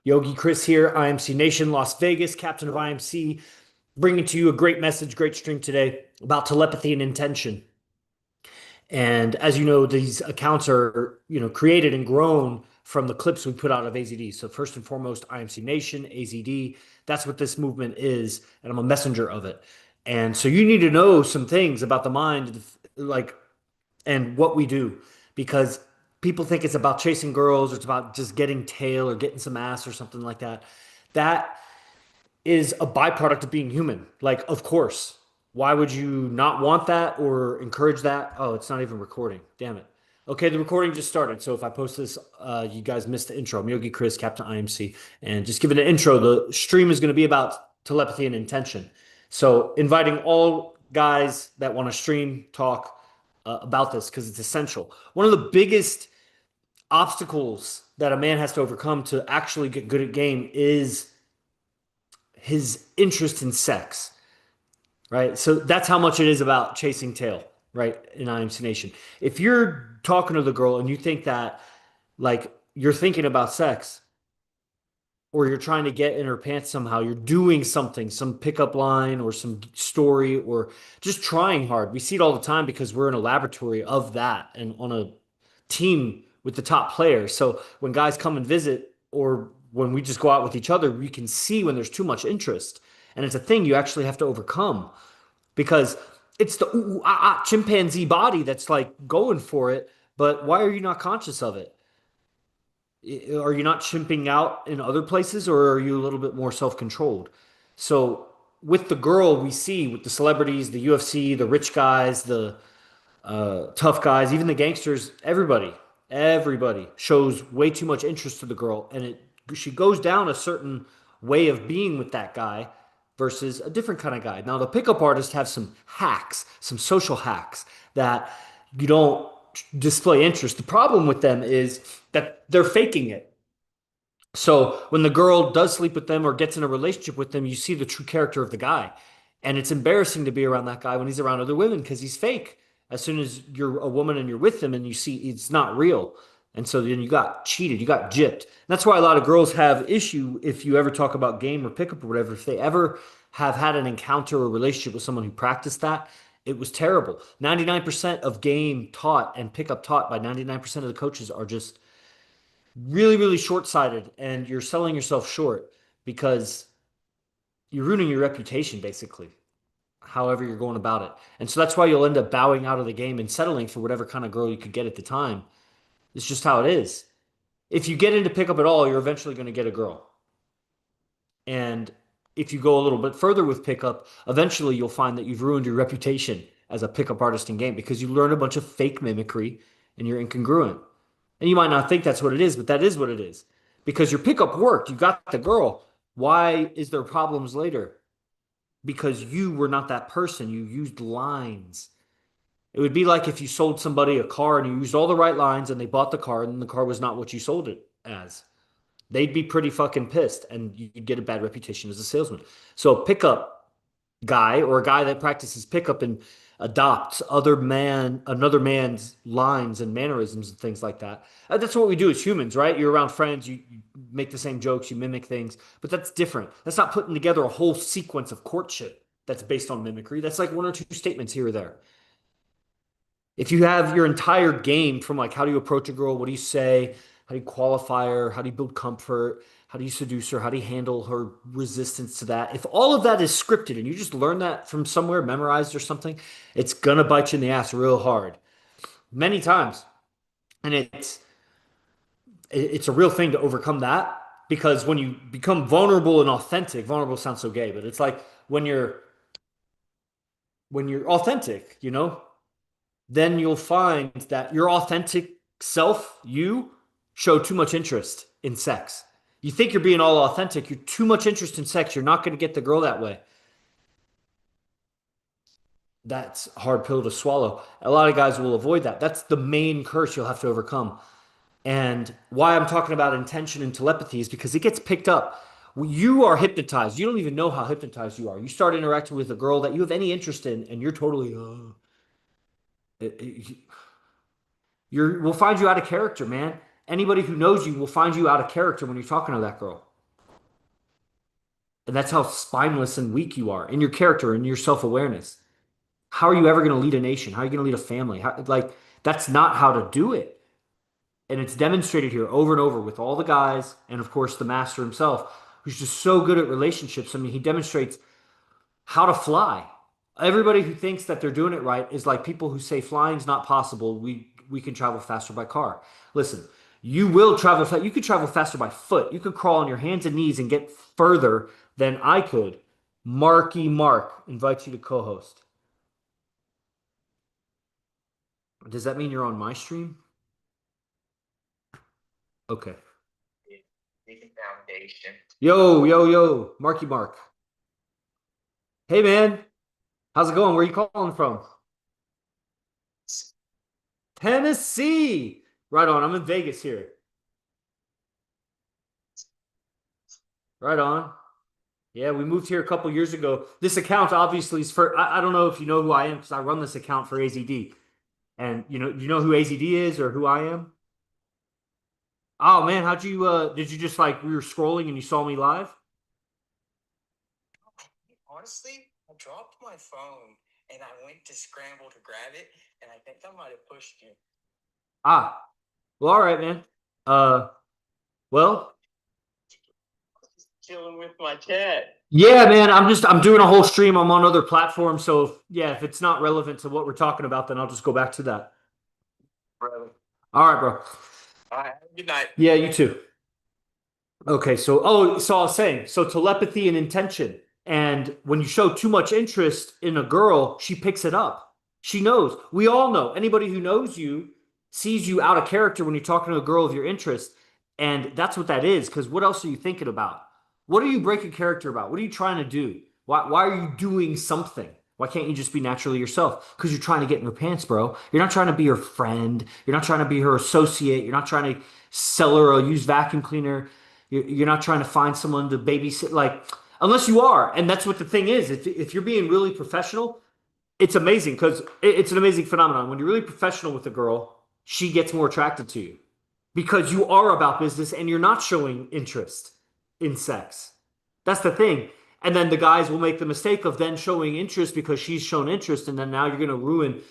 Yogi Chris here, IMC Nation, Las Vegas, captain of IMC, bringing to you a great message, great stream today about telepathy and intention. And as you know, these accounts are, created and grown from the clips we put out of AZD. So first and foremost, IMC Nation, AZD, that's what this movement is, and I'm a messenger of it. And so you need to know some things about the mind, like, and what we do, because people think it's about chasing girls or it's about just getting tail or getting some ass or something like that. That is a byproduct of being human. Like, of course, why would you not want that or encourage that? Oh, it's not even recording. Damn it. Okay, the recording just started. So if I post this, you guys missed the intro. I'm Yogi Chris, Captain IMC. And just give it an intro. The stream is going to be about telepathy and intention. So inviting all guys that want to stream, talk about this because it's essential. One of the biggest obstacles that a man has to overcome to actually get good at game is his interest in sex, right? So that's how much it is about chasing tail, right? In IMC Nation. If you're talking to the girl and you think that, like, you're thinking about sex or you're trying to get in her pants somehow, you're doing something, some pickup line or some story or just trying hard. We see it all the time because we're in a laboratory of that and on a team with the top players. So when guys come and visit or when we just go out with each other, we can see when there's too much interest. And it's a thing you actually have to overcome because it's the chimpanzee body that's like going for it. But why are you not conscious of it? Are you not chimping out in other places or are you a little bit more self-controlled? So with the girl we see with the celebrities, the UFC, the rich guys, the tough guys, even the gangsters, everybody shows way too much interest to the girl, and she goes down a certain way of being with that guy versus a different kind of guy. Now, the pickup artists have some hacks, some social hacks that you don't display interest. The problem with them is that they're faking it. So when the girl does sleep with them or gets in a relationship with them, you see the true character of the guy. And it's embarrassing to be around that guy when he's around other women because he's fake. As soon as you're a woman and you're with him and you see it's not real. And so then you got cheated, you got gypped. That's why a lot of girls have issue if you ever talk about game or pickup or whatever. If they ever have had an encounter or relationship with someone who practiced that, it was terrible. 99% of game taught and pickup taught by 99% of the coaches are just really, really short-sighted, and you're selling yourself short because you're ruining your reputation, basically, however you're going about it. And so that's why you'll end up bowing out of the game and settling for whatever kind of girl you could get at the time. It's just how it is. If you get into pickup at all, you're eventually going to get a girl. And if you go a little bit further with pickup, eventually you'll find that you've ruined your reputation as a pickup artist in game because you learn a bunch of fake mimicry and you're incongruent. And you might not think that's what it is, but that is what it is. Because your pickup worked, you got the girl. Why is there problems later? Because you were not that person. You used lines. It would be like if you sold somebody a car and you used all the right lines and they bought the car and the car was not what you sold it as. They'd be pretty fucking pissed and you'd get a bad reputation as a salesman. So a pickup guy or a guy that practices pickup and adopts another man's lines and mannerisms and things like that. That's what we do as humans, right? You're around friends, you make the same jokes, you mimic things, but that's different. That's not putting together a whole sequence of courtship that's based on mimicry. That's like one or two statements here or there. If you have your entire game from like how do you approach a girl, what do you say, how do you qualify her, how do you build comfort, how do you seduce her, how do you handle her resistance to that? If all of that is scripted and you just learn that from somewhere, memorized or something, it's gonna bite you in the ass real hard, many times. And it's a real thing to overcome that because when you become vulnerable and authentic, vulnerable sounds so gay, but it's like when you're authentic, then you'll find that your authentic self, you show too much interest in sex. You think you're being all authentic, you're too much interest in sex, you're not going to get the girl that way. That's a hard pill to swallow. A lot of guys will avoid that. That's the main curse you'll have to overcome. And why I'm talking about intention and telepathy is because it gets picked up. You are hypnotized. You don't even know how hypnotized you are. You start interacting with a girl that you have any interest in, and you're totally, we'll find you out of character, man. Anybody who knows you will find you out of character when you're talking to that girl. And that's how spineless and weak you are in your character and your self-awareness. How are you ever going to lead a nation? How are you going to lead a family? Like, that's not how to do it. And it's demonstrated here over and over with all the guys, and of course the master himself, who's just so good at relationships. I mean, he demonstrates how to fly. Everybody who thinks that they're doing it right is like people who say flying's not possible. We can travel faster by car. Listen, you will travel you could travel faster by foot. You could crawl on your hands and knees and get further than I could. Marky Mark invites you to co-host. Does that mean you're on my stream? Okay. Yo, yo, yo, Marky Mark. Hey man, how's it going? Where you calling from? Tennessee. Right on. I'm in Vegas here. Right on. Yeah, we moved here a couple years ago. This account obviously is for I don't know if you know who I am because I run this account for AZD. And you know who AZD is or who I am? Oh man, how'd you did you just like we were scrolling and you saw me live? Honestly, I dropped my phone and I went to scramble to grab it, and I think I might have pushed you. Ah, well, all right, man. Uh, well, Chilling with my cat. yeah, man. I'm doing a whole stream. I'm on other platforms, so yeah, if it's not relevant to what we're talking about, then I'll just go back to that. Brother. All right, bro. All right. Good night. Yeah, you too. Okay, so I was saying, so telepathy and intention. And when you show too much interest in a girl, she picks it up. She knows. We all know. Anybody who knows you sees you out of character when you're talking to a girl of your interest. And that's what that is. Because what else are you thinking about? What are you breaking character about? What are you trying to do? Why are you doing something? Why can't you just be naturally yourself? Because you're trying to get in her pants, bro. You're not trying to be her friend. You're not trying to be her associate. You're not trying to sell her a used vacuum cleaner. You're not trying to find someone to babysit, like, unless you are. And that's what the thing is. If you're being really professional, it's amazing because it's an amazing phenomenon. When you're really professional with a girl, she gets more attracted to you because you are about business and you're not showing interest in sex. That's the thing. And then the guys will make the mistake of then showing interest because she's shown interest, and then now you're going to ruin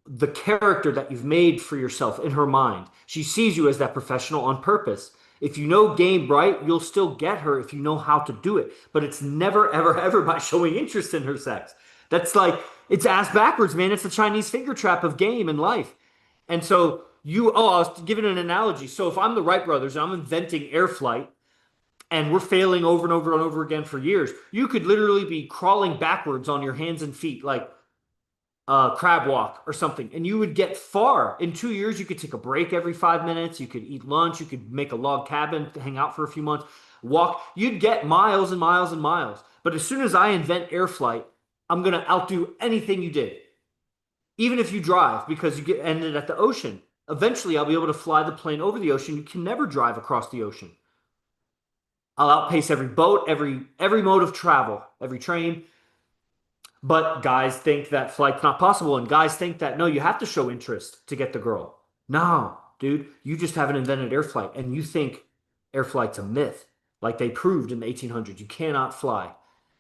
the character that you've made for yourself in her mind. She sees you as that professional on purpose. If you know game right, you'll still get her if you know how to do it. But it's never, ever, ever by showing interest in her sex. That's like, it's ass backwards, man. It's the Chinese finger trap of game and life. And so I was giving an analogy. So if I'm the Wright brothers and I'm inventing air flight and we're failing over and over and over again for years, you could literally be crawling backwards on your hands and feet, like crab walk or something, and you would get far. In 2 years, you could take a break every 5 minutes. You could eat lunch. You could make a log cabin to hang out for a few months. Walk. You'd get miles and miles and miles. But as soon as I invent air flight, I'm gonna outdo anything you did, even if you drive, because you get ended at the ocean. Eventually, I'll be able to fly the plane over the ocean. You can never drive across the ocean. I'll outpace every boat, every mode of travel, every train. But guys think that flight's not possible, and guys think that no, you have to show interest to get the girl. No, dude, you just haven't invented air flight, and you think air flight's a myth. Like they proved in the 1800s, you cannot fly.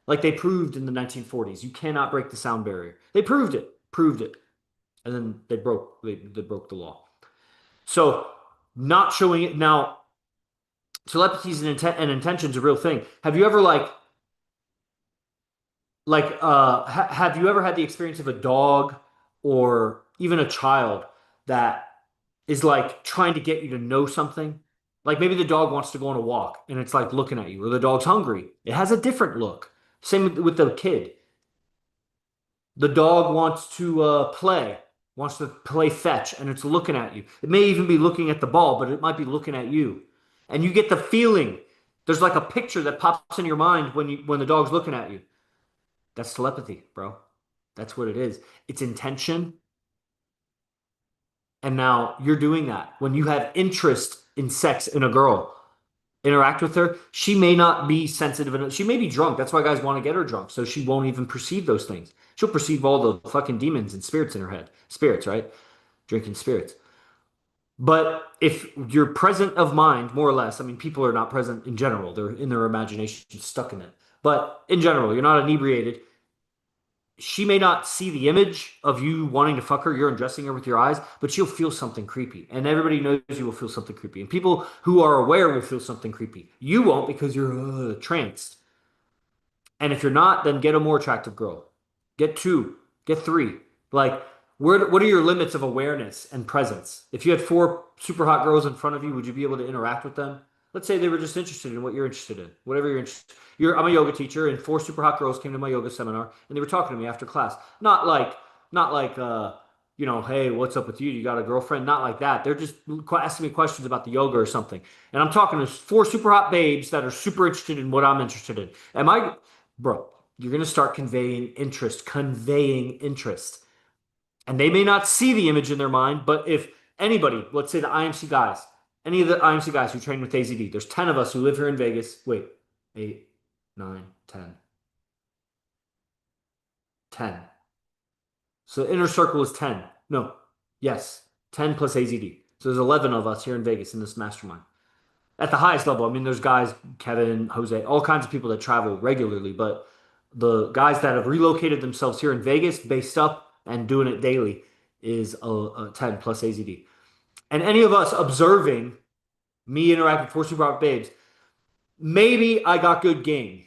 Like they proved in the 1940s, you cannot break the sound barrier. They proved it, and then they broke the law. So not showing it now, telepathy and intention's a real thing. Have you ever have you ever had the experience of a dog or even a child that is like trying to get you to know something? Like maybe the dog wants to go on a walk and it's like looking at you, or the dog's hungry. It has a different look. Same with the kid. The dog wants to play fetch, and it's looking at you. It may even be looking at the ball, but it might be looking at you. And you get the feeling. There's like a picture that pops in your mind when the dog's looking at you. That's telepathy, bro. That's what it is. It's intention. And now you're doing that. When you have interest in sex in a girl, interact with her, she may not be sensitive enough. She may be drunk. That's why guys want to get her drunk. So she won't even perceive those things. She'll perceive all the fucking demons and spirits in her head. Spirits, right? Drinking spirits. But if you're present of mind, more or less, I mean, people are not present in general. They're in their imagination, stuck in it. but in general, you're not inebriated. She may not see the image of you wanting to fuck her, you're undressing her with your eyes, but she'll feel something creepy. And everybody knows you will feel something creepy. And people who are aware will feel something creepy. You won't because you're tranced. And if you're not, then get a more attractive girl. Get two, get three. Like, what are your limits of awareness and presence? If you had four super hot girls in front of you, would you be able to interact with them? Let's say they were just interested in what you're interested in, whatever you're interested. I'm a yoga teacher, and four super hot girls came to my yoga seminar, and they were talking to me after class. Not like, hey, what's up with you? You got a girlfriend? Not like that. They're just asking me questions about the yoga or something. And I'm talking to four super hot babes that are super interested in what I'm interested in. Am I Bro, you're going to start conveying interest. And they may not see the image in their mind, but if anybody, let's say the IMC guys, any of the IMC guys who train with AZD, there's 10 of us who live here in Vegas. Wait, 8, 9, 10. 10. So the inner circle is 10. No, yes, 10 plus AZD. So there's 11 of us here in Vegas in this mastermind. At the highest level, I mean, there's guys, Kevin, Jose, all kinds of people that travel regularly, but the guys that have relocated themselves here in Vegas, based up and doing it daily, is a 10 plus AZD. And any of us observing me interact with four super hot babes, maybe I got good game.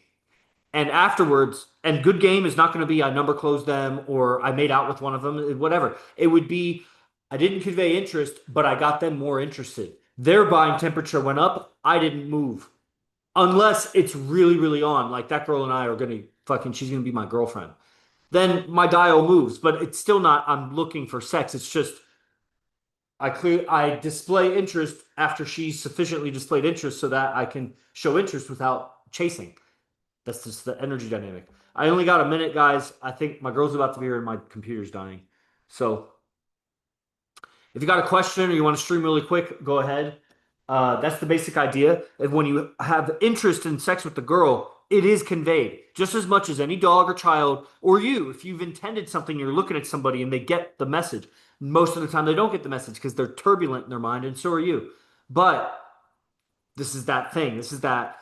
And afterwards, and good game is not going to be I number closed them or I made out with one of them, whatever. It would be I didn't convey interest, but I got them more interested. Their buying temperature went up. I didn't move. Unless it's really, really on. Like that girl and I are going to she's going to be my girlfriend. Then my dial moves, but it's still not, I'm looking for sex. It's just, I display interest after she's sufficiently displayed interest so that I can show interest without chasing. That's just the energy dynamic. I only got a minute, guys. I think my girl's about to be here and my computer's dying. So if you got a question or you want to stream really quick, go ahead. That's the basic idea. And when you have interest in sex with the girl, it is conveyed just as much as any dog or child or you. If you've intended something, you're looking at somebody and they get the message. Most of the time, they don't get the message because they're turbulent in their mind, and so are you. But this is that thing. This is that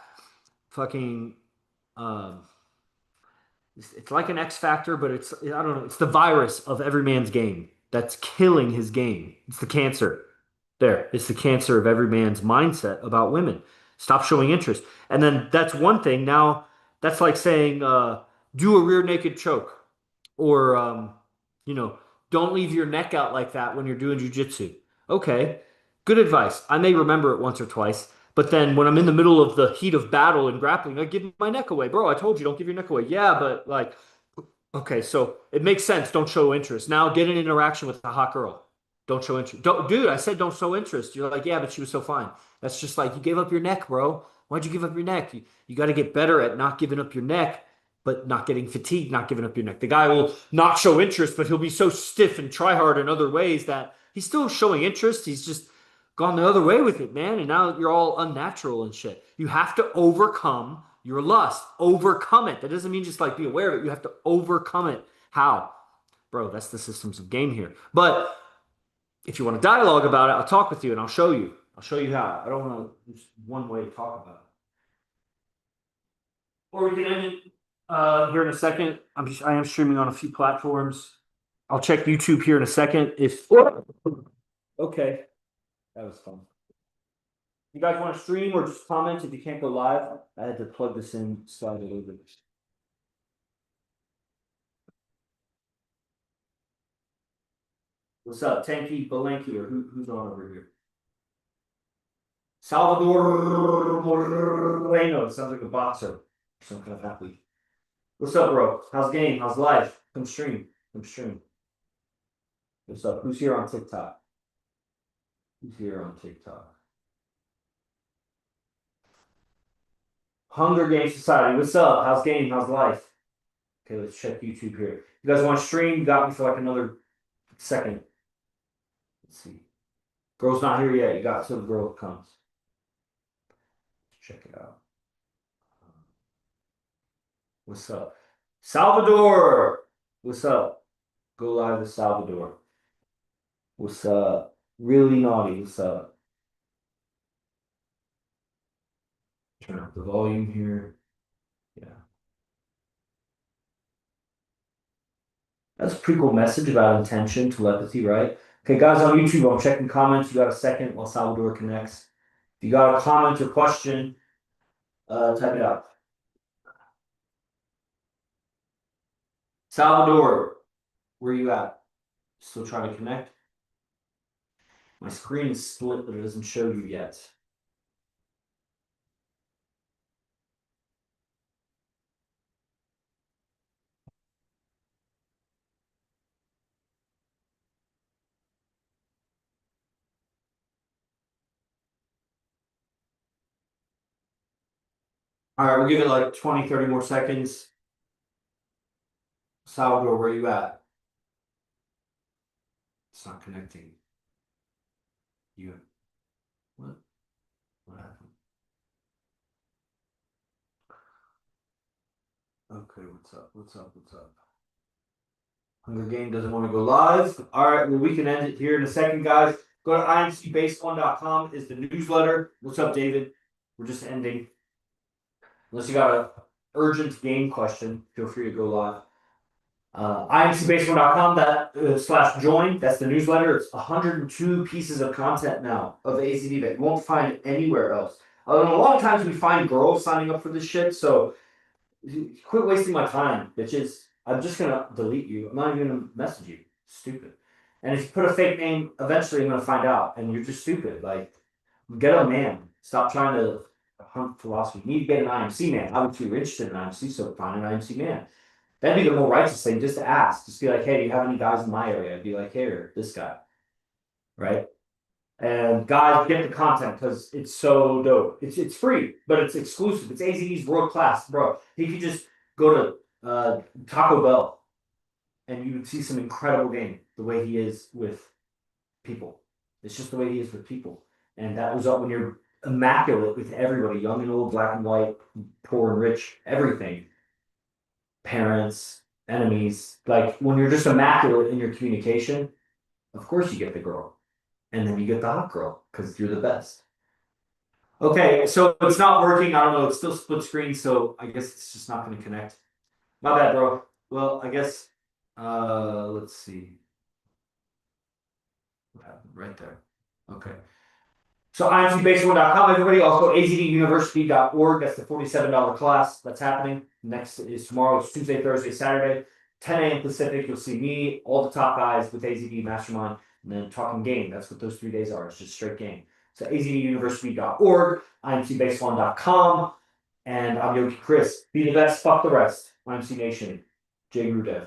fucking. Um, it's like an X factor, but I don't know. It's the virus of every man's game that's killing his game. It's the cancer. There, it's the cancer of every man's mindset about women. Stop showing interest. And then that's one thing. Now, that's like saying, do a rear naked choke. Or, you know, don't leave your neck out like that when you're doing jiu-jitsu. Okay, good advice. I may remember it once or twice, but then when I'm in the middle of the heat of battle and grappling, I give my neck away. Bro, I told you, don't give your neck away. Yeah, but like, okay, so it makes sense. Don't show interest. Now get an interaction with a hot girl. Don't show interest. Don't, dude, I said don't show interest. You're like, yeah, but she was so fine. That's just like you gave up your neck, bro. Why'd you give up your neck? You got to get better at not giving up your neck, but not getting fatigued, not giving up your neck. The guy will not show interest, but he'll be so stiff and try hard in other ways that he's still showing interest. He's just gone the other way with it, man. And now you're all unnatural and shit. You have to overcome your lust. Overcome it. That doesn't mean just like be aware of it. You have to overcome it. How? Bro, that's the systems of game here. But if you want to dialogue about it, I'll talk with you and I'll show you. I'll show you how. I don't want to just one way to talk about it. Or we can end it here in a second. I am streaming on a few platforms. I'll check YouTube here in a second. If okay, that was fun. You guys want to stream or just comment if you can't go live? I had to plug this in, slide it over. What's up, Tanky Balenki, or who's on over here? Salvador Moreno sounds like a boxer, some kind of athlete. What's up, bro? How's game? How's life? Come stream. Come stream. What's up? Who's here on TikTok? Who's here on TikTok? Hunger Games Society. What's up? How's game? How's life? Okay, let's check YouTube here. You guys want to stream? You got me for like another second. Let's see. Girl's not here yet. You got till the girl comes. Check it out. What's up? Salvador! What's up? Go live with Salvador. What's up? Really naughty. What's up? Turn up the volume here. Yeah. That's a pretty cool message about intention, telepathy, right? Okay, guys on YouTube, I'm checking comments. You got a second while Salvador connects. If you got a comment or question, type it out. Salvador, where you at? Still trying to connect? My screen is split, but it doesn't show you yet. All right, we'll give it like 20, 30 more seconds. Salvador, where you at? It's not connecting. You, what? What happened? Okay, what's up? What's up? What's up? Hunger Game doesn't want to go live. All right, well, we can end it here in a second, guys. Go to imcbase1.com is the newsletter. What's up, David? We're just ending. Unless you got a urgent game question, feel free to go live. imcbase1.com / join. That's the newsletter. It's 102 pieces of content now of AZD that you won't find anywhere else. A lot of times we find girls signing up for this shit, so quit wasting my time, bitches. I'm just gonna delete you. I'm not even gonna message you. Stupid. And if you put a fake name, eventually I'm gonna find out, and you're just stupid. Like, get a man. Stop trying to hunt philosophy. You need to get an IMC man. Obviously, you're interested in IMC, so find an IMC man. That'd be the more righteous thing, just to ask. Just be like, hey, do you have any guys in my area? I'd be like, hey, this guy. Right? And guys, get the content because it's so dope. It's free, but it's exclusive. It's AZD's world class, bro. He could just go to Taco Bell and you would see some incredible game the way he is with people. It's just the way he is with people. And that was up when you're immaculate with everybody, young and old, black and white, poor and rich, everything. Parents, enemies. Like when you're just immaculate in your communication, of course you get the girl. And then you get the hot girl because you're the best. Okay, so it's not working. I don't know. It's still split screen, so I guess it's just not going to connect. My bad, bro. Well, I guess, let's see. What happened right there? Okay. So imcbase1.com, everybody. Also azduniversity.org. That's the $47 class that's happening. Next is tomorrow. It's Tuesday, Thursday, Saturday, 10 a.m. Pacific. You'll see me, all the top guys with AZD Mastermind, and then talking game. That's what those 3 days are. It's just straight game. So azduniversity.org, imcbase1.com, and I'm Yogi Chris. Be the best, fuck the rest. IMC Nation. Jay Rudev.